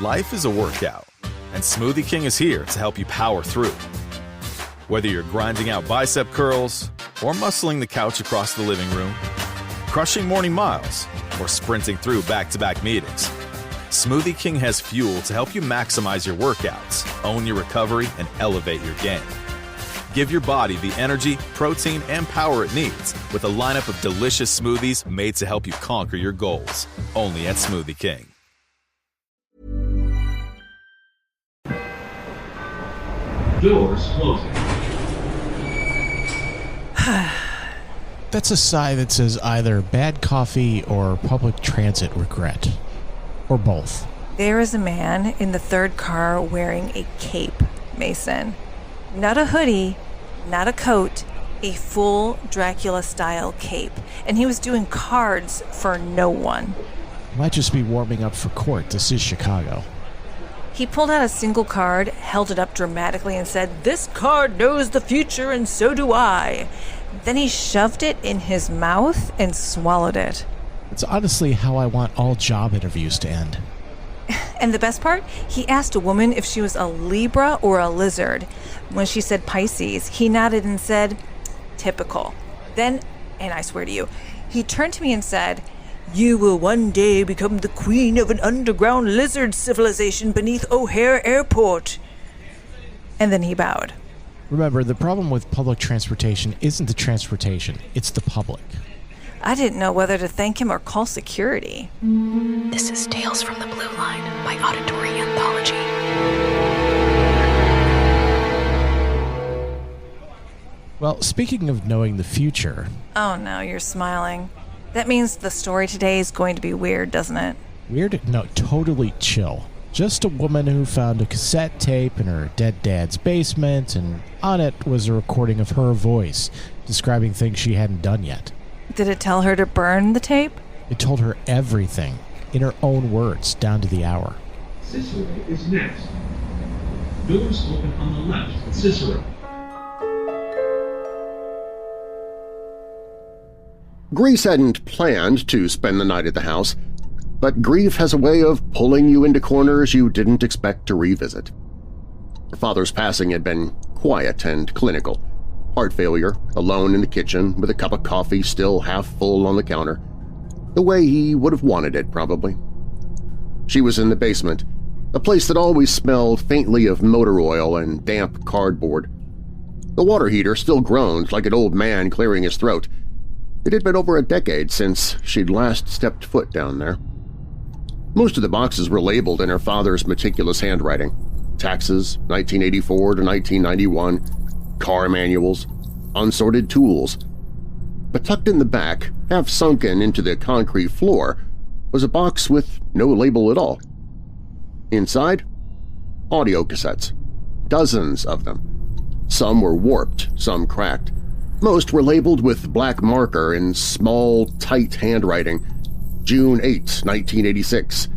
Life is a workout, and Smoothie King is here to help you power through. Whether you're grinding out bicep curls or muscling the couch across the living room, crushing morning miles, or sprinting through back-to-back meetings, Smoothie King has fuel to help you maximize your workouts, own your recovery, and elevate your game. Give your body the energy, protein, and power it needs with a lineup of delicious smoothies made to help you conquer your goals. Only at Smoothie King. Doors closing. That's a sigh that says either bad coffee or public transit regret. Or both. There is a man in the third car wearing a cape, Mason. Not a hoodie, not a coat, a full Dracula-style cape. And he was doing cards for no one. Might just be warming up for court. This is Chicago. He pulled out a single card, held it up dramatically, and said, "This card knows the future, and so do I." Then he shoved it in his mouth and swallowed it. It's honestly how I want all job interviews to end. And the best part? He asked a woman if she was a Libra or a lizard. When she said Pisces, he nodded and said, "Typical." Then, and I swear to you, he turned to me and said, "You will one day become the queen of an underground lizard civilization beneath O'Hare Airport." And then he bowed. Remember, the problem with public transportation isn't the transportation, it's the public. I didn't know whether to thank him or call security. This is Tales from the Blue Line, my auditory anthology. Well, speaking of knowing the future... Oh no, you're smiling. That means the story today is going to be weird, doesn't it? Weird? No, totally chill. Just a woman who found a cassette tape in her dead dad's basement, and on it was a recording of her voice, describing things she hadn't done yet. Did it tell her to burn the tape? It told her everything, in her own words, down to the hour. Cicero is next. Doors open on the left. Cicero. Grace hadn't planned to spend the night at the house, but grief has a way of pulling you into corners you didn't expect to revisit. Her father's passing had been quiet and clinical. Heart failure, alone in the kitchen with a cup of coffee still half full on the counter. The way he would have wanted it, probably. She was in the basement, a place that always smelled faintly of motor oil and damp cardboard. The water heater still groaned like an old man clearing his throat. It had been over a decade since she'd last stepped foot down there. Most of the boxes were labeled in her father's meticulous handwriting. Taxes, 1984 to 1991, car manuals, unsorted tools. But tucked in the back, half sunken into the concrete floor, was a box with no label at all. Inside, audio cassettes. Dozens of them. Some were warped, some cracked. Most were labeled with black marker in small, tight handwriting. June 8, 1986.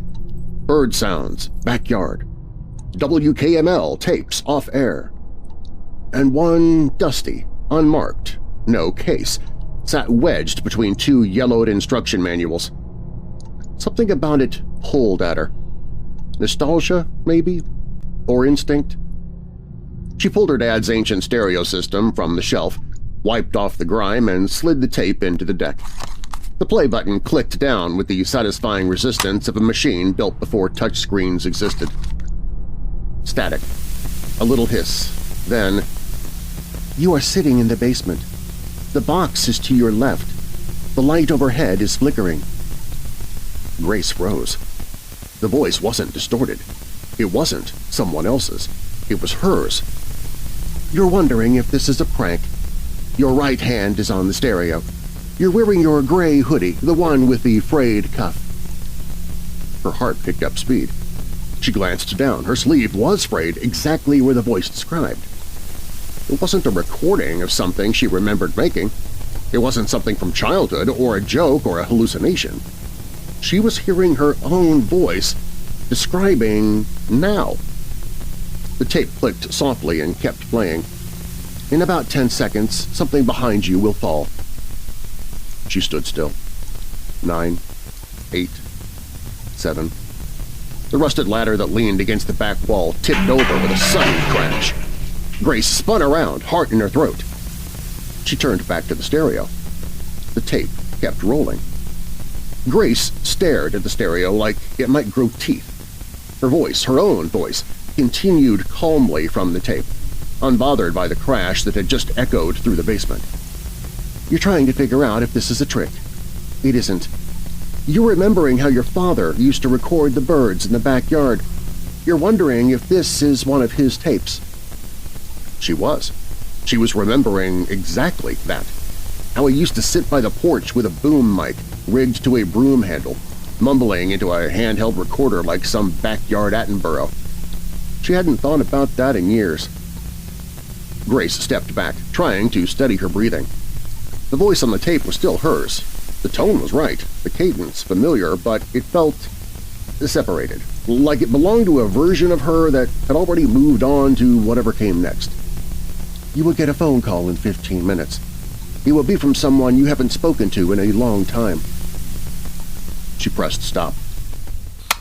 Bird sounds, backyard. WKML tapes off air. And one dusty, unmarked, no case, sat wedged between two yellowed instruction manuals. Something about it pulled at her. Nostalgia, maybe? Or instinct? She pulled her dad's ancient stereo system from the shelf, wiped off the grime, and slid the tape into the deck. The play button clicked down with the satisfying resistance of a machine built before touchscreens existed. Static. A little hiss. Then, "You are sitting in the basement. The box is to your left. The light overhead is flickering." Grace froze. The voice wasn't distorted. It wasn't someone else's. It was hers. "You're wondering if this is a prank. Your right hand is on the stereo. You're wearing your gray hoodie, the one with the frayed cuff." Her heart picked up speed. She glanced down. Her sleeve was frayed exactly where the voice described. It wasn't a recording of something she remembered making. It wasn't something from childhood or a joke or a hallucination. She was hearing her own voice describing now. The tape clicked softly and kept playing. "In about 10 seconds, something behind you will fall." She stood still. 9, 8, 7, The rusted ladder that leaned against the back wall tipped over with a sudden crash. Grace spun around, heart in her throat. She turned back to the stereo. The tape kept rolling. Grace stared at the stereo like it might grow teeth. Her voice, her own voice, continued calmly from the tape, unbothered by the crash that had just echoed through the basement. You're trying to figure out if this is a trick. It isn't. You're remembering how your father used to record the birds in the backyard. You're wondering if this is one of his tapes. She was. She was remembering exactly that. How he used to sit by the porch with a boom mic rigged to a broom handle, mumbling into a handheld recorder like some backyard Attenborough. She hadn't thought about that in years. Grace stepped back, trying to steady her breathing. The voice on the tape was still hers. The tone was right, the cadence familiar, but it felt separated, like it belonged to a version of her that had already moved on to whatever came next. You will get a phone call in 15 minutes. It will be from someone you haven't spoken to in a long time. She pressed stop.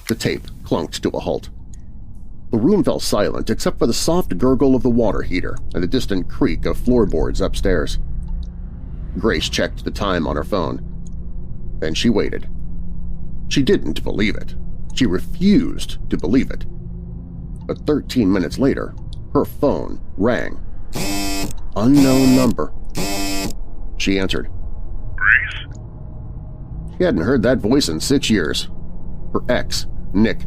The tape clunked to a halt. The room fell silent except for the soft gurgle of the water heater and the distant creak of floorboards upstairs. Grace checked the time on her phone. Then she waited. She didn't believe it. She refused to believe it. But 13 minutes later, her phone rang. Unknown number. She answered. Grace? She hadn't heard that voice in 6 years. Her ex, Nick,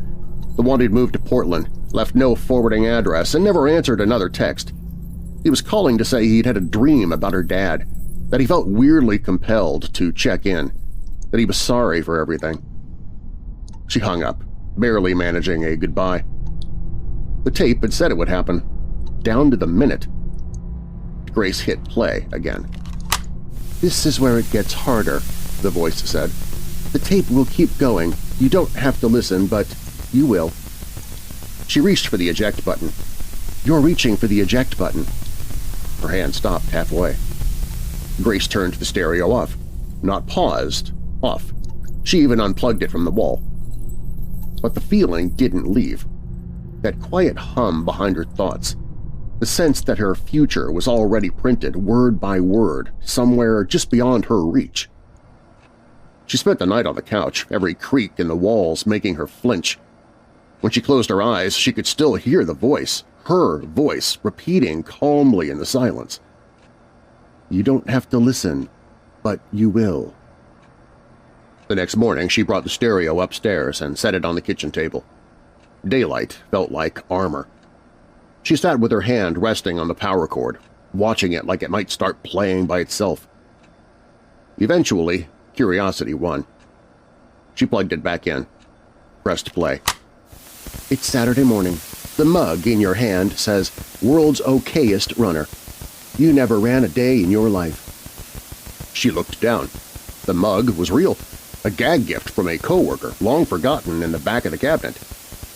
the one who'd moved to Portland, left no forwarding address and never answered another text. He was calling to say he'd had a dream about her dad, that he felt weirdly compelled to check in, that he was sorry for everything. She hung up, barely managing a goodbye. The tape had said it would happen, down to the minute. Grace hit play again. This is where it gets harder, the voice said. The tape will keep going. You don't have to listen, but you will. She reached for the eject button. You're reaching for the eject button. Her hand stopped halfway. Grace turned the stereo off. Not paused, off. She even unplugged it from the wall. But the feeling didn't leave. That quiet hum behind her thoughts. The sense that her future was already printed word by word somewhere just beyond her reach. She spent the night on the couch, every creak in the walls making her flinch. When she closed her eyes, she could still hear the voice, her voice, repeating calmly in the silence. You don't have to listen, but you will. The next morning, she brought the stereo upstairs and set it on the kitchen table. Daylight felt like armor. She sat with her hand resting on the power cord, watching it like it might start playing by itself. Eventually, curiosity won. She plugged it back in, pressed play. It's Saturday morning. The mug in your hand says, "World's okayest runner." You never ran a day in your life. She looked down. The mug was real, a gag gift from a coworker, long forgotten in the back of the cabinet.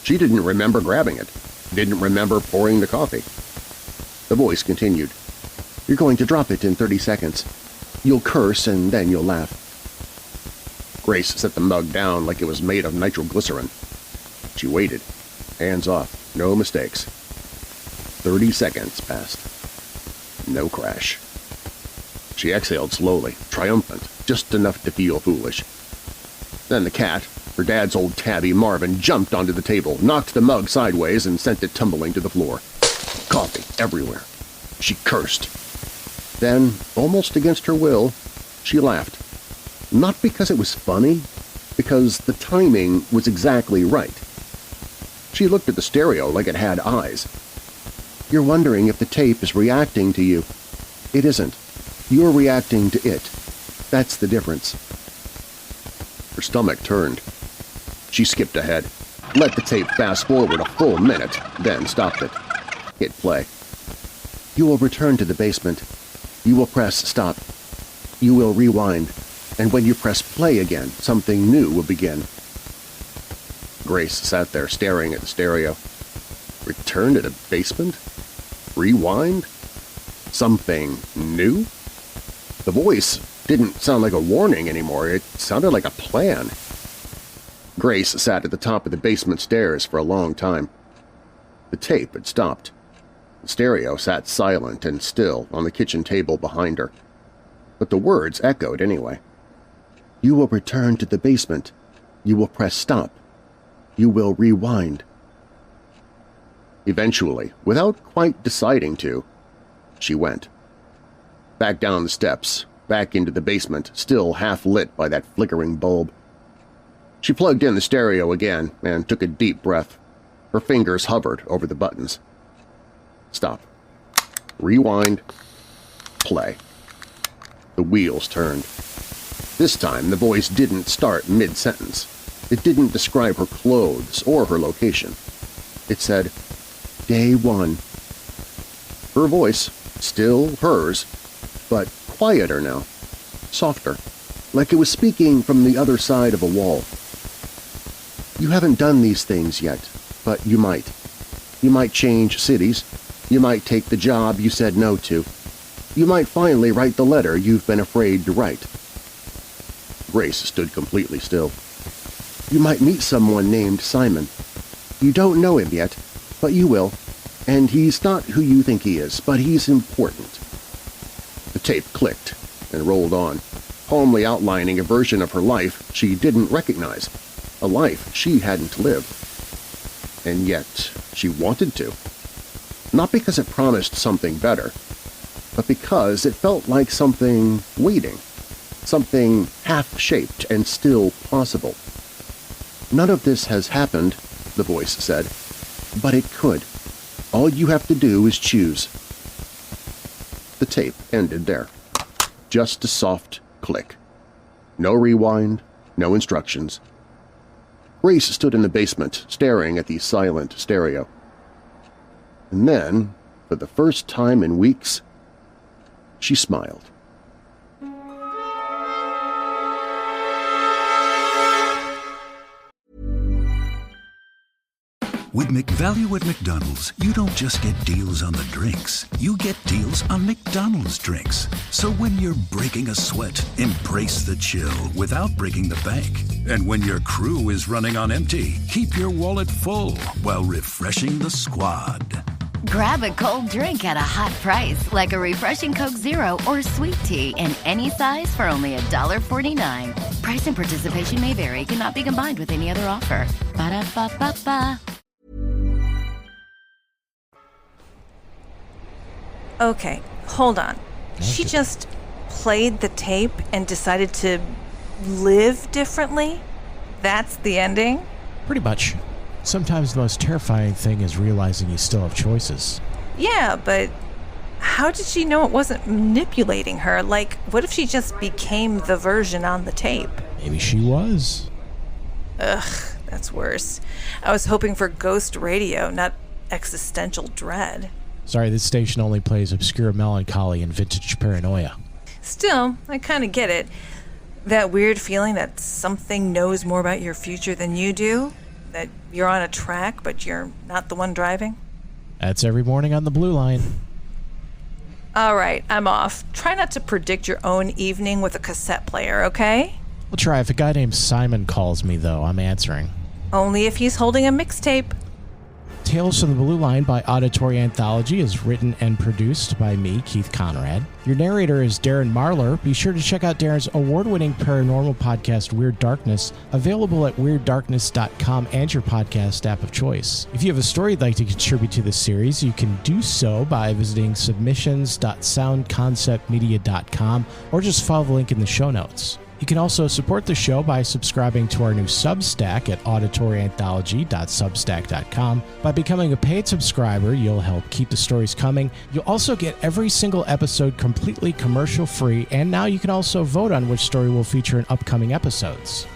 She didn't remember grabbing it, didn't remember pouring the coffee. The voice continued. You're going to drop it in 30 seconds. You'll curse and then you'll laugh. Grace set the mug down like it was made of nitroglycerin. She waited, hands off, no mistakes. 30 seconds passed. No crash. She exhaled slowly, triumphant, just enough to feel foolish. Then the cat, her dad's old tabby Marvin, jumped onto the table, knocked the mug sideways, and sent it tumbling to the floor. Coffee everywhere. She cursed. Then, almost against her will, she laughed. Not because it was funny, because the timing was exactly right. She looked at the stereo like it had eyes. You're wondering if the tape is reacting to you. It isn't. You're reacting to it. That's the difference. Her stomach turned. She skipped ahead, let the tape fast forward a full minute, then stopped it. Hit play. You will return to the basement. You will press stop. You will rewind. And when you press play again, something new will begin. Grace sat there staring at the stereo. Return to the basement? Rewind? Something new? The voice didn't sound like a warning anymore. It sounded like a plan. Grace sat at the top of the basement stairs for a long time. The tape had stopped. The stereo sat silent and still on the kitchen table behind her. But the words echoed anyway. "You will return to the basement. You will press stop. You will rewind." Eventually, without quite deciding to, she went. Back down the steps, back into the basement, still half lit by that flickering bulb. She plugged in the stereo again and took a deep breath. Her fingers hovered over the buttons. Stop. Rewind. Play. The wheels turned. This time the voice didn't start mid-sentence. It didn't describe her clothes or her location. It said, "Day 1. Her voice, still hers, but quieter now, softer, like it was speaking from the other side of a wall. "You haven't done these things yet, but you might. You might change cities. You might take the job you said no to. You might finally write the letter you've been afraid to write." Grace stood completely still. "You might meet someone named Simon. You don't know him yet, but you will. And he's not who you think he is, but he's important." The tape clicked and rolled on, calmly outlining a version of her life she didn't recognize, a life she hadn't lived. And yet she wanted to. Not because it promised something better, but because it felt like something waiting, something half-shaped and still possible. "None of this has happened," the voice said, "but it could. All you have to do is choose." The tape ended there. Just a soft click. No rewind, no instructions. Grace stood in the basement, staring at the silent stereo. And then, for the first time in weeks, she smiled. With McValue at McDonald's, you don't just get deals on the drinks. You get deals on McDonald's drinks. So when you're breaking a sweat, embrace the chill without breaking the bank. And when your crew is running on empty, keep your wallet full while refreshing the squad. Grab a cold drink at a hot price, like a refreshing Coke Zero or sweet tea in any size for only $1.49. Price and participation may vary. Cannot be combined with any other offer. Ba-da-ba-ba-ba. Okay, hold on. She just played the tape and decided to live differently? That's the ending? Pretty much. Sometimes the most terrifying thing is realizing you still have choices. Yeah, but how did she know it wasn't manipulating her? Like, what if she just became the version on the tape? Maybe she was. Ugh, that's worse. I was hoping for ghost radio, not existential dread. Sorry, this station only plays obscure melancholy and vintage paranoia. Still, I kind of get it. That weird feeling that something knows more about your future than you do? That you're on a track, but you're not the one driving? That's every morning on the Blue Line. All right, I'm off. Try not to predict your own evening with a cassette player, okay? We'll try. If a guy named Simon calls me, though, I'm answering. Only if he's holding a mixtape. Tales from the Blue Line by Auditory Anthology is written and produced by me, Keith Conrad. Your narrator is Darren Marlar. Be sure to check out Darren's award-winning paranormal podcast, Weird Darkness, available at weirddarkness.com and your podcast app of choice. If you have a story you'd like to contribute to this series, you can do so by visiting submissions.soundconceptmedia.com or just follow the link in the show notes. You can also support the show by subscribing to our new Substack at auditoryanthology.substack.com. By becoming a paid subscriber, you'll help keep the stories coming. You'll also get every single episode completely commercial-free, and now you can also vote on which story will feature in upcoming episodes.